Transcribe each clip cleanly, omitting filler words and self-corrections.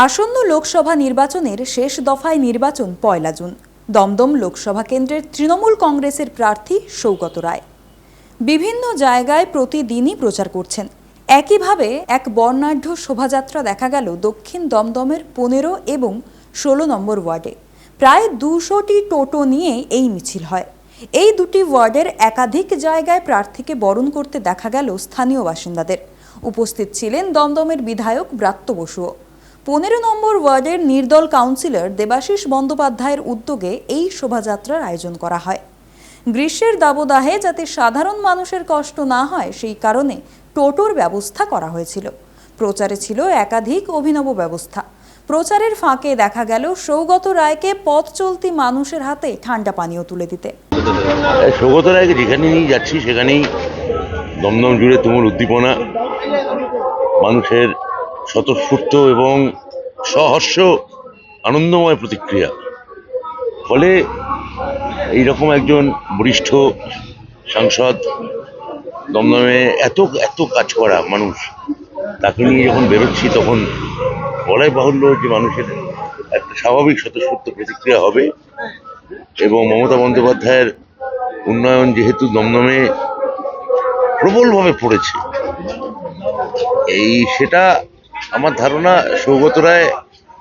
আসন্ন লোকসভা নির্বাচনের শেষ দফায় নির্বাচন ১ জুন। দমদম লোকসভা কেন্দ্রের তৃণমূল কংগ্রেসের প্রার্থী সৌগত রায় বিভিন্ন জায়গায় প্রতিদিনই প্রচার করছেন। একইভাবে এক বর্ণাঢ্য শোভাযাত্রা দেখা গেল দক্ষিণ দমদমের ১৫ এবং ১৬ নম্বর ওয়ার্ডে। প্রায় ২০০টি টোটো নিয়ে এই মিছিল হয়। এই দুটি ওয়ার্ডের একাধিক জায়গায় প্রার্থীকে বরণ করতে দেখা গেল স্থানীয় বাসিন্দাদের। উপস্থিত ছিলেন দমদমের বিধায়ক ব্রাত্য বসুও। ১৫ নম্বর ওয়ার্ডের নির্দল কাউন্সিলর দেবাশিস বন্দ্যোপাধ্যায়ের উদ্যোগে এই শোভাযাত্রার আয়োজন করা হয়। গ্রীষ্মের দাবদাহে যাতে সাধারণ মানুষের কষ্ট না হয় সেই কারণে টোটোর ব্যবস্থা করা হয়েছিল। প্রচারে ছিল একাধিক অভিনব ব্যবস্থা। প্রচারের ফাঁকে দেখা গেল সৌগত রায়কে পথ চলতি মানুষের হাতে ঠান্ডা পানীয় তুলে দিতে। সৌগত রায়কে যেখানেই যাচ্ছি সেখানেই দমদম জুড়ে তুমুল উদ্দীপনা, মানুষের স্বতঃস্ফূর্ত এবং সহর্ষ আনন্দময় প্রতিক্রিয়া। ফলে এইরকম একজন বরিষ্ঠ সাংসদ, দমদমে এত এত কাজ করা মানুষ, তাকে নিয়ে যখন বেরোচ্ছি তখন বলাই বাহুল্য যে মানুষের একটা স্বাভাবিক স্বতঃস্ফূর্ত প্রতিক্রিয়া হবে। এবং মমতা বন্দ্যোপাধ্যায়ের উন্নয়ন যেহেতু দমদমে প্রবলভাবে পড়েছে, সেটা আমার ধারণা সৌগত রায়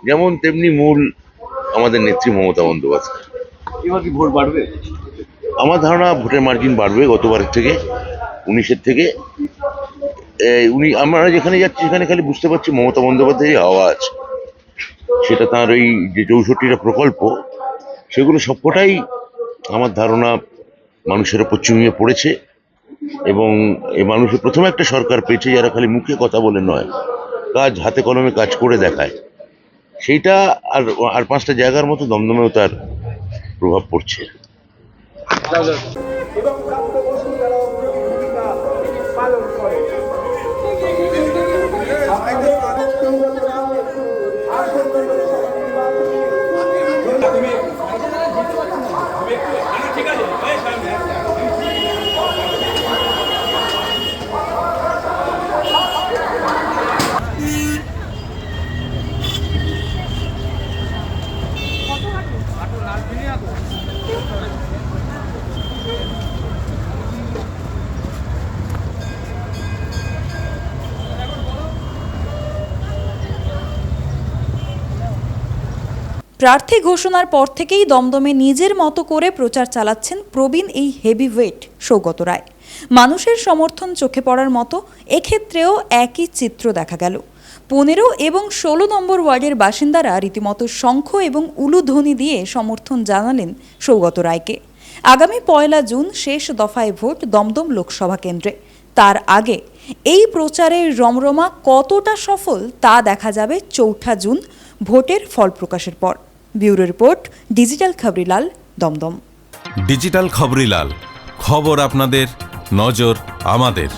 যেমন তেমনি মূল আমাদের নেত্রী মমতা বন্দ্যোপাধ্যায়। এবার কি ভোট বাড়বে? আমার ধারণা ভোটের মার্জিন বাড়বে গতবারের থেকে, 19-এর থেকে। আমরা যেখানে যাচ্ছি সেখানে খালি বুঝতে পারছি মমতা বন্দ্যোপাধ্যায়ের হাওয়া আছে। সেটা তার ওই যে 64টা প্রকল্প, সেগুলো সবকটাই আমার ধারণা মানুষের ওপর চুমিয়ে পড়েছে। এবং এই মানুষের প্রথমে একটা সরকার পেয়েছে যারা খালি মুখে কথা বলে নয়, কাজ হাতে কলমে কাজ করে দেখায়। সেইটা আর 5টা জায়গার মতো দমদমেও তার প্রভাব পড়ছে। প্রার্থী ঘোষণার পর থেকেই দমদমে নিজের মতো করে প্রচার চালাচ্ছেন প্রবীণ এই হেভিওয়েট সৌগত রায়। মানুষের সমর্থন চোখে পড়ার মতো এক্ষেত্রেও একই চিত্র দেখা গেল। ১৫ এবং ১৬ নম্বর ওয়ার্ডের বাসিন্দারা রীতিমতো শঙ্খ এবং উলুধ্বনি দিয়ে সমর্থন জানালেন সৌগত রায়কে। আগামী ১ জুন শেষ দফায় ভোট দমদম লোকসভা কেন্দ্রে। তার আগে এই প্রচারের রমরমা কতটা সফল তা দেখা যাবে ৪ জুন ভোটের ফল প্রকাশের পর। Bureau report, digital Khabarilal, Dum Dum. Digital Khabarilal, খবর আপনাদের, নজর আমাদের।